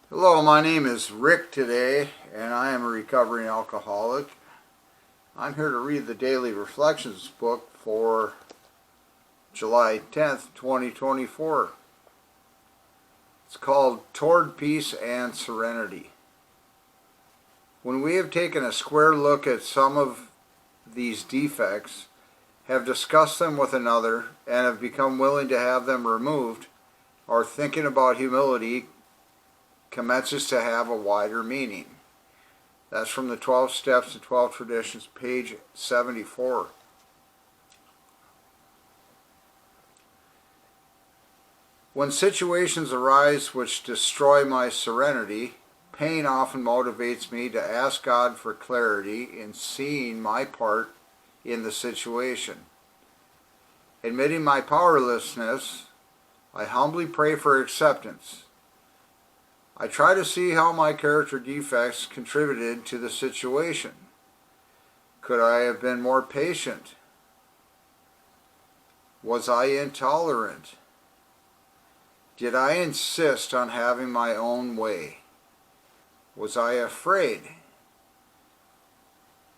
Hello, my name is Rick today, and I am a recovering alcoholic. I'm here to read the Daily Reflections book for July 10th, 2024. It's called Toward Peace and Serenity. When we have taken a square look at some of these defects, have discussed them with another, and have become willing to have them removed, our thinking about humility commences to have a wider meaning. That's from the 12 Steps and 12 Traditions, page 74. When situations arise which destroy my serenity, pain often motivates me to ask God for clarity in seeing my part in the situation. Admitting my powerlessness, I humbly pray for acceptance. I try to see how my character defects contributed to the situation. Could I have been more patient? Was I intolerant? Did I insist on having my own way? Was I afraid?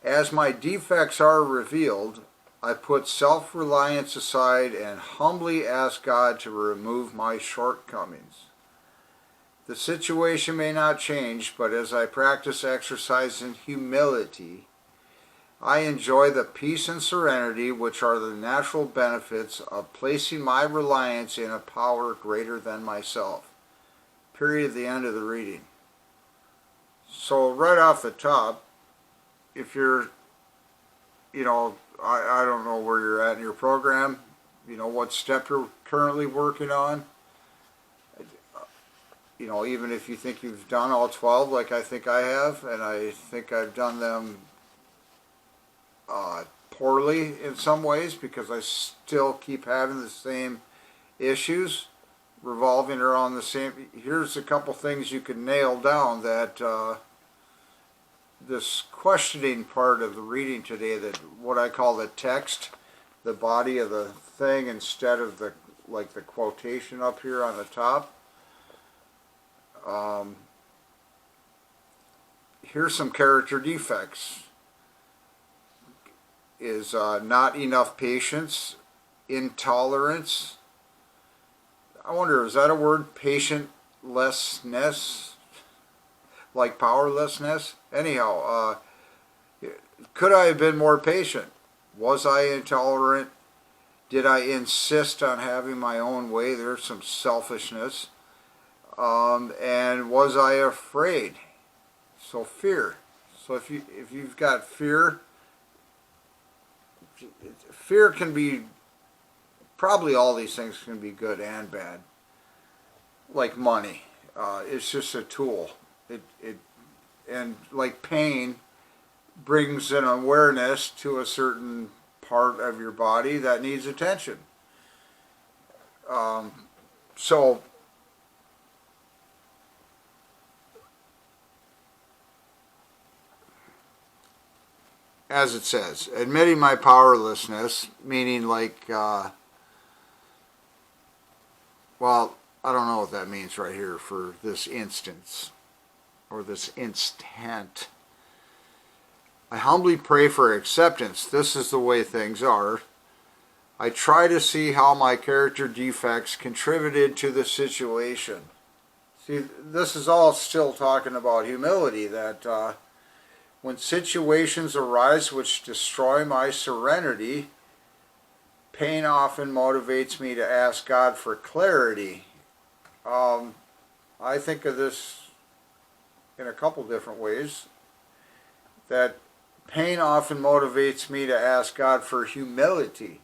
As my defects are revealed, I put self-reliance aside and humbly ask God to remove my shortcomings. The situation may not change, but as I practice exercise in humility, I enjoy the peace and serenity which are the natural benefits of placing my reliance in a power greater than myself. Period. The end of the reading. So right off the top, if you're, I don't know where you're at in your program, what step you're currently working on. Even if you think you've done all 12 like I think I have, and I think I've done them poorly in some ways because I still keep having the same issues revolving around the same. Here's a couple things you can nail down that this questioning part of the reading today, that what I call the text, the body of the thing, instead of the quotation up here on the top. Here's some character defects. Is not enough patience, intolerance. I wonder, is that a word? Patientlessness, like powerlessness? Anyhow, could I have been more patient? Was I intolerant? Did I insist on having my own way? There's some selfishness. And was I afraid? So fear. So if you've got fear can be, probably all these things can be good and bad. Like money, it's just a tool. And like pain brings an awareness to a certain part of your body that needs attention. So as it says, admitting my powerlessness, meaning well, I don't know what that means right here for this instance, or this instant. I humbly pray for acceptance. This is the way things are. I try to see how my character defects contributed to the situation. See, this is all still talking about humility, that when situations arise which destroy my serenity, pain often motivates me to ask God for clarity. I think of this in a couple different ways. That pain often motivates me to ask God for humility,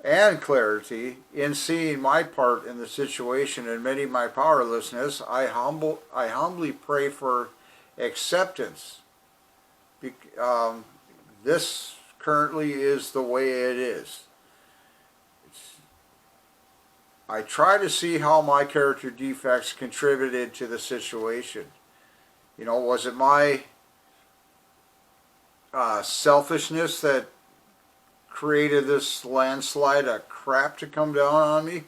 and clarity in seeing my part in the situation, admitting my powerlessness. I humbly pray for acceptance. This currently is the way it is. I try to see how my character defects contributed to the situation. Was it my selfishness that created this landslide of crap to come down on me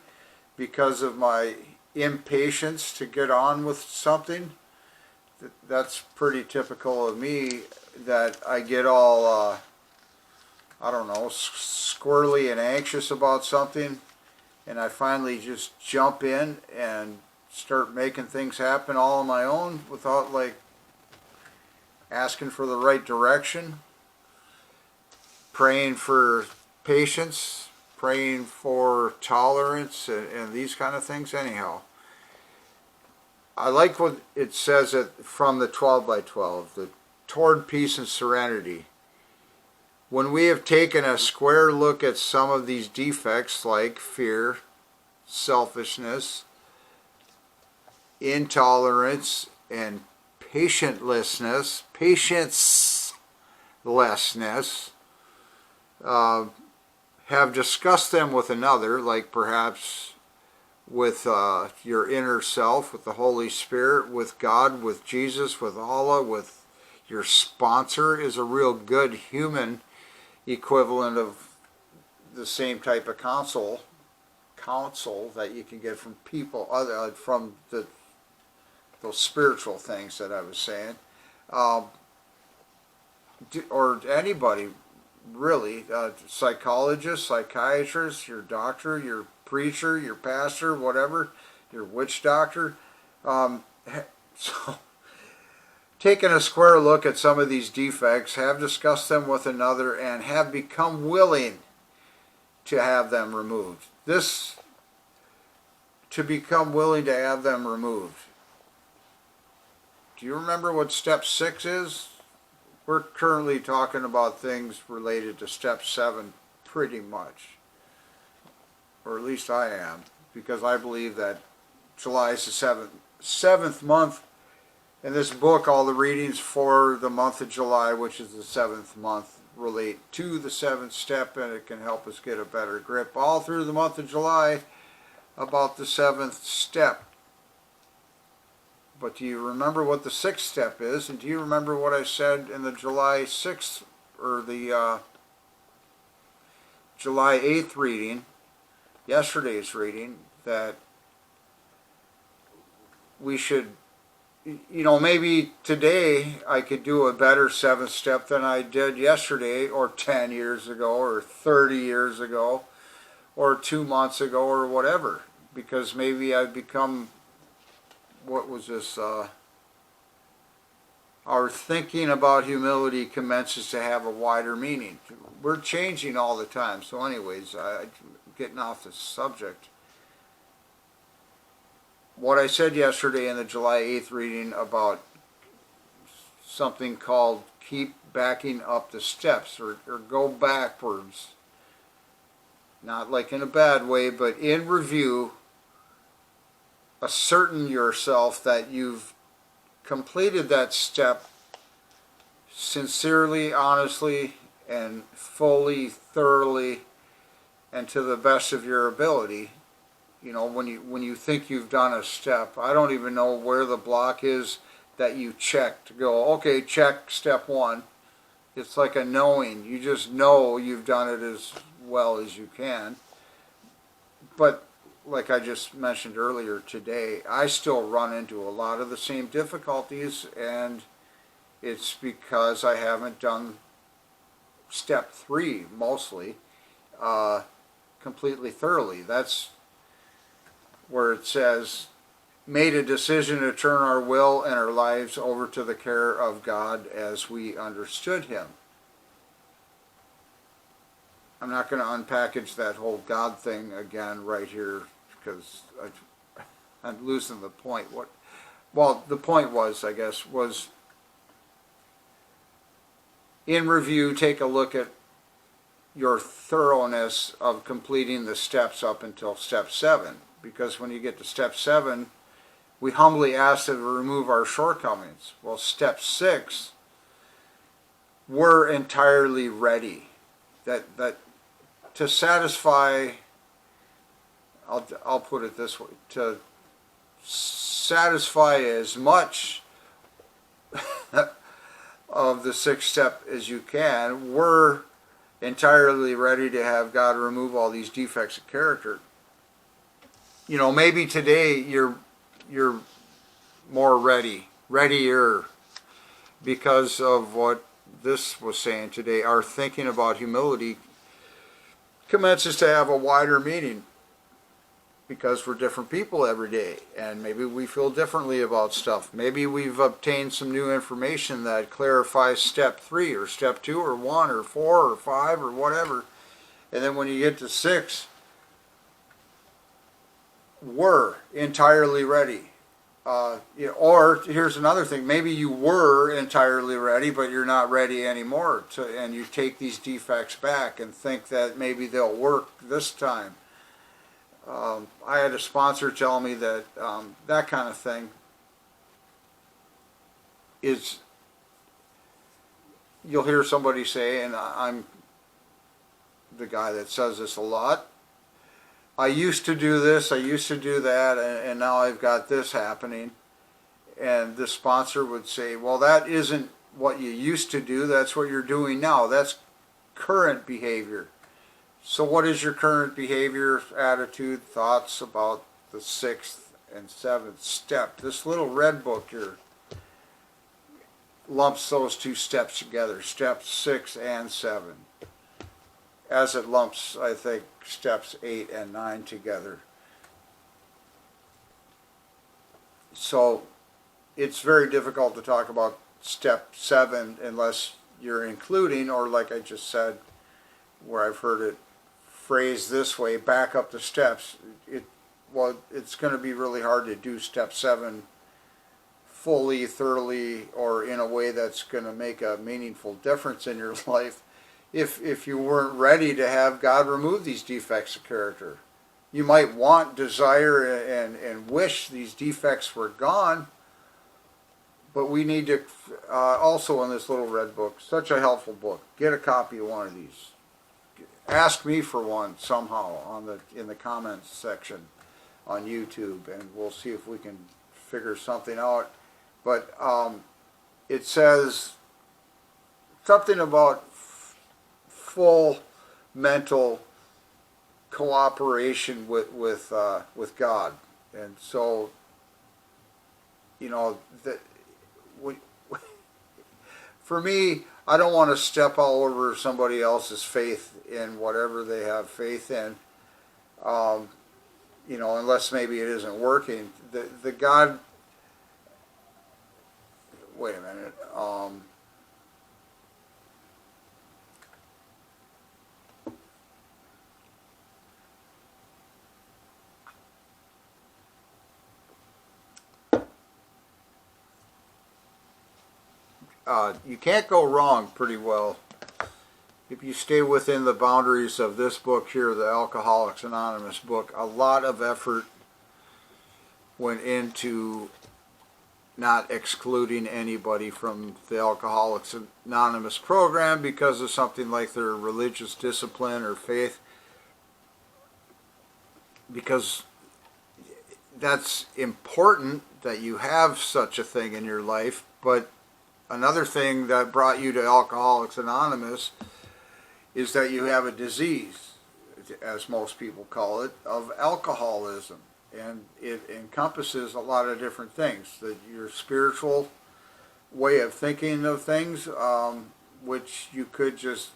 because of my impatience to get on with something. That's pretty typical of me, that I get all, I don't know, squirrely and anxious about something, and I finally just jump in and start making things happen all on my own without like asking for the right direction, praying for patience, praying for tolerance, and these kind of things. Anyhow, I like what it says from the 12 by 12, the toward peace and serenity. When we have taken a square look at some of these defects like fear, selfishness, intolerance, and patientlessness, have discussed them with another, like perhaps with your inner self, with the Holy Spirit, with God, with Jesus, with Allah, with your sponsor, is a real good human equivalent of the same type of counsel that you can get from people, from those spiritual things that I was saying, or anybody really, psychologist, psychiatrist, your doctor, your preacher, your pastor, whatever, your witch doctor. So, taking a square look at some of these defects, have discussed them with another, and have become willing to have them removed. To become willing to have them removed. Do you remember what step 6 is? We're currently talking about things related to step 7 pretty much. Or at least I am, because I believe that July is the seventh month. In this book, all the readings for the month of July, which is the 7th month, relate to the 7th step, and it can help us get a better grip all through the month of July about the 7th step. But do you remember what the 6th step is? And do you remember what I said in the July 6th, or the July 8th reading, yesterday's reading, that we should, maybe today I could do a better 7th step than I did yesterday, or 10 years ago, or 30 years ago, or 2 months ago, or whatever. Because maybe I've become, what was this, our thinking about humility commences to have a wider meaning. We're changing all the time. So anyways, I'm getting off the subject. What I said yesterday in the July 8th reading about something called keep backing up the steps, or go backwards. Not like in a bad way, but in review, ascertain yourself that you've completed that step sincerely, honestly, and fully, thoroughly, and to the best of your ability. When you think you've done a step, I don't even know where the block is that you check to go, okay, check step 1. It's like a knowing. You just know you've done it as well as you can. But like I just mentioned earlier today, I still run into a lot of the same difficulties, and it's because I haven't done step 3 mostly completely thoroughly. That's where it says, made a decision to turn our will and our lives over to the care of God as we understood Him. I'm not going to unpackage that whole God thing again right here, because I'm losing the point. The point was, I guess, was in review, take a look at your thoroughness of completing the steps up until step 7. Because when you get to step 7, we humbly ask to remove our shortcomings. Well, step 6, we're entirely ready. That to satisfy, I'll put it this way, to satisfy as much of the 6th step as you can, we're entirely ready to have God remove all these defects of character. you know, maybe today you're more readier because of what this was saying today. Our thinking about humility commences to have a wider meaning because we're different people every day, and maybe we feel differently about stuff. Maybe we've obtained some new information that clarifies step 3 or step 2 or 1 or 4 or 5 or whatever, and then when you get to 6, we're entirely ready. Or here's another thing, maybe you were entirely ready, but you're not ready anymore, and you take these defects back and think that maybe they'll work this time. I had a sponsor tell me that that kind of thing is, you'll hear somebody say, and I'm the guy that says this a lot, I used to do this, I used to do that, and now I've got this happening. And the sponsor would say, well, that isn't what you used to do, that's what you're doing now. That's current behavior. So what is your current behavior, attitude, thoughts about the 6th and 7th step? This little red book here lumps those 2 steps together, steps 6 and 7. As it lumps, I think, steps 8 and 9 together. So it's very difficult to talk about step 7 unless you're including, or like I just said, where I've heard it phrased this way, back up the steps. It's going to be really hard to do step 7 fully, thoroughly, or in a way that's going to make a meaningful difference in your life if you weren't ready to have God remove these defects of character. You might want, desire, and wish these defects were gone, but we need to, also in this little red book, such a helpful book, get a copy of one of these. Ask me for one somehow in the comments section on YouTube, and we'll see if we can figure something out. But it says something about full mental cooperation with God, and so, you know, that for me, I don't want to step all over somebody else's faith in whatever they have faith in, you know, unless maybe it isn't working. The God, wait a minute, you can't go wrong pretty well if you stay within the boundaries of this book here, the Alcoholics Anonymous book. A lot of effort went into not excluding anybody from the Alcoholics Anonymous program because of something like their religious discipline or faith, because that's important that you have such a thing in your life. But another thing that brought you to Alcoholics Anonymous is that you have a disease, as most people call it, of alcoholism. And it encompasses a lot of different things. Your spiritual way of thinking of things, which you could just,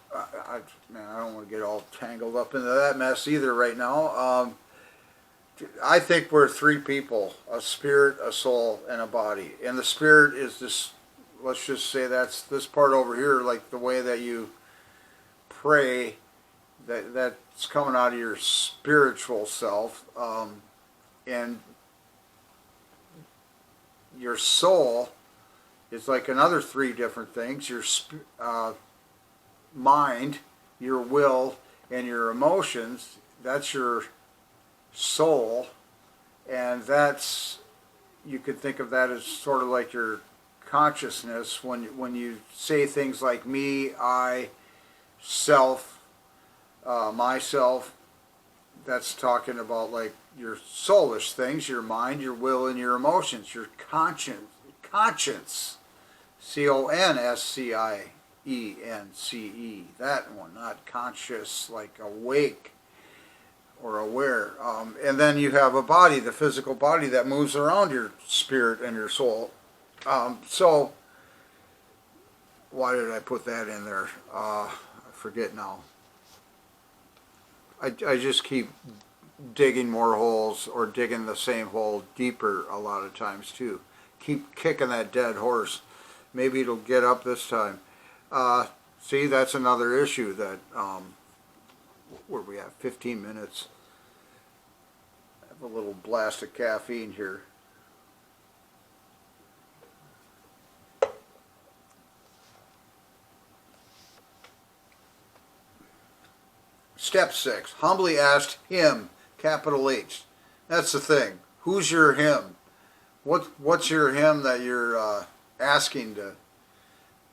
man, I don't want to get all tangled up into that mess either right now. I think we're 3 people, a spirit, a soul, and a body. And the spirit is this, let's just say that's this part over here, like the way that you pray, that's coming out of your spiritual self. And your soul is like another 3 different things. Your mind, your will, and your emotions, that's your soul. And that's, you could think of that as sort of like your consciousness. When you say things like me, I, self, myself, that's talking about like your soulish things, your mind, your will, and your emotions, your conscience, C-O-N-S-C-I-E-N-C-E, that one, not conscious like awake or aware. And then you have a body, the physical body that moves around your spirit and your soul. So, why did I put that in there? I forget now. I just keep digging more holes, or digging the same hole deeper a lot of times too. Keep kicking that dead horse. Maybe it'll get up this time. See, that's another issue that, where we have 15 minutes. I have a little blast of caffeine here. Step 6, humbly asked him, capital H. That's the thing. Who's your him? What's your him that you're asking to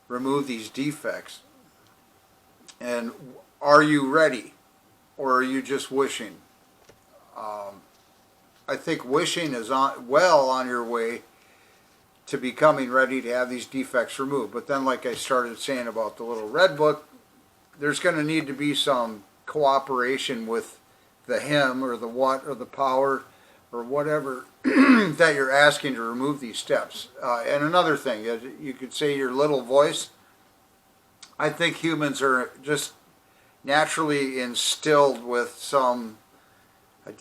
remove these defects? And are you ready? Or are you just wishing? I think wishing is on your way to becoming ready to have these defects removed. But then, like I started saying about the little red book, there's going to need to be some cooperation with the him or the what or the power or whatever that you're asking to remove these steps. And another thing, you could say your little voice. I think humans are just naturally instilled with some,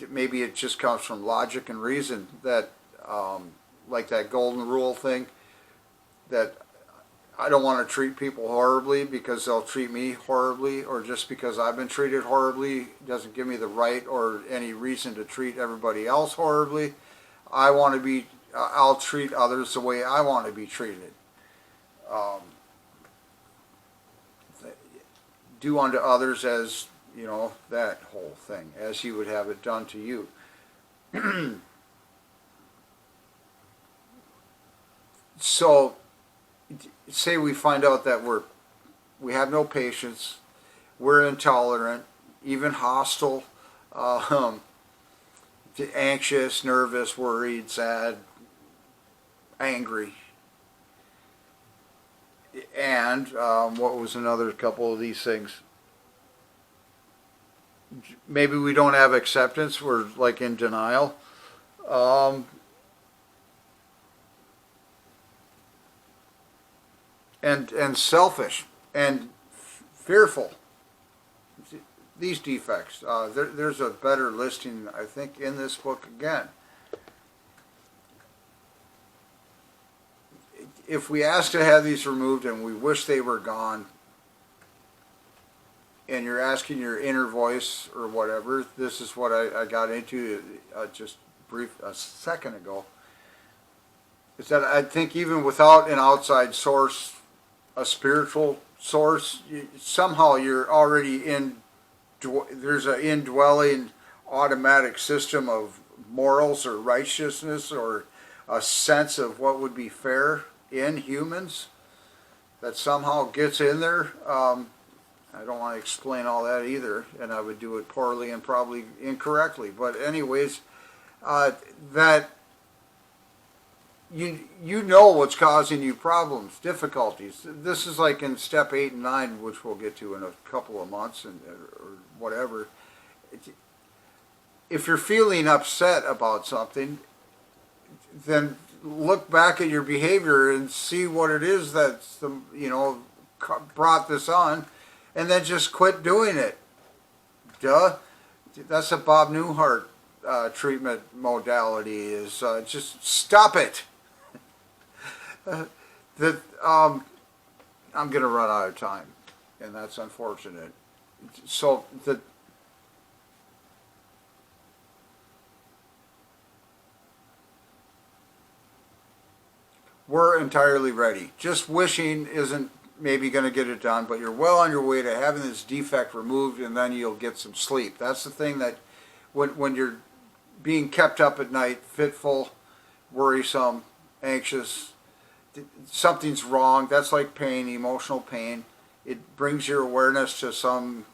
maybe it just comes from logic and reason, that like that golden rule thing, that I don't want to treat people horribly because they'll treat me horribly, or just because I've been treated horribly doesn't give me the right or any reason to treat everybody else horribly. I'll treat others the way I want to be treated. Do unto others as, that whole thing, as you would have it done to you. So, say we find out that we have no patience, we're intolerant, even hostile, anxious, nervous, worried, sad, angry. And what was another couple of these things? Maybe we don't have acceptance, we're like in denial. And selfish and fearful. These defects. There's a better listing, I think, in this book again. If we ask to have these removed and we wish they were gone, and you're asking your inner voice or whatever, this is what I got into just a second ago, is that I think even without an outside source, a spiritual source, somehow you're already there's an indwelling automatic system of morals or righteousness or a sense of what would be fair in humans that somehow gets in there. I don't want to explain all that either, and I would do it poorly and probably incorrectly. But anyways, that you know what's causing you problems, difficulties. This is like in step 8 and 9, which we'll get to in a couple of months or whatever. If you're feeling upset about something, then look back at your behavior and see what it is that's brought this on, and then just quit doing it. Duh. That's a Bob Newhart treatment modality, is just stop it. I'm going to run out of time, and that's unfortunate. So we're entirely ready. Just wishing isn't maybe going to get it done, but you're well on your way to having this defect removed, and then you'll get some sleep. That's the thing, that when you're being kept up at night, fitful, worrisome, anxious, something's wrong. That's like pain, emotional pain. It brings your awareness to some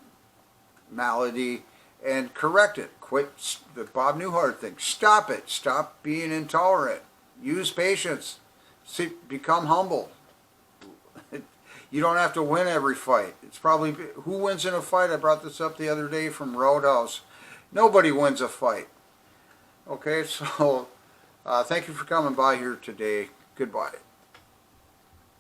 malady and correct it. Quit the Bob Newhart thing. Stop it. Stop being intolerant. Use patience. Become humble. You don't have to win every fight. It's probably, who wins in a fight? I brought this up the other day from Roadhouse. Nobody wins a fight. Okay, so thank you for coming by here today. Goodbye.